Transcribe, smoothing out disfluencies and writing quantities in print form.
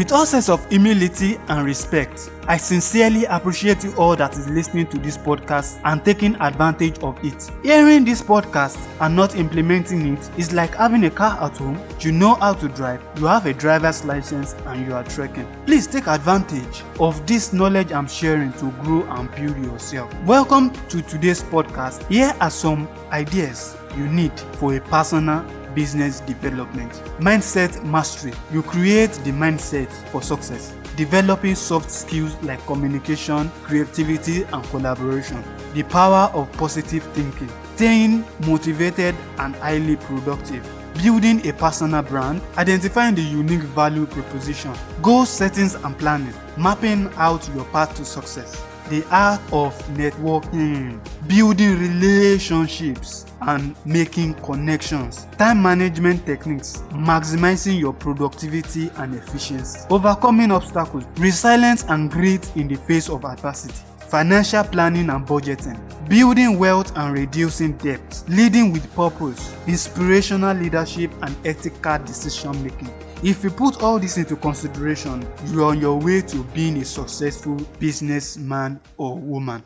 With all sense of humility and respect, I sincerely appreciate you all that is listening to this podcast and taking advantage of it. Hearing this podcast and not implementing it is like having a car at home, you know how to drive, you have a driver's license and you are trekking. Please take advantage of this knowledge I'm sharing to grow and build yourself. Welcome to today's podcast. Here are some ideas you need for a personal business development. Mindset mastery. You create the mindset for success. Developing soft skills like communication, creativity, and collaboration. The power of positive thinking. Staying motivated and highly productive. Building a personal brand. Identifying the unique value proposition. Goal settings and planning. Mapping out your path to success. The art of networking, building relationships and making connections, time management techniques, maximizing your productivity and efficiency, overcoming obstacles, resilience and grit in the face of adversity, financial planning and budgeting, building wealth and reducing debt, leading with purpose, inspirational leadership and ethical decision making. If you put all this into consideration, you are on your way to being a successful businessman or woman.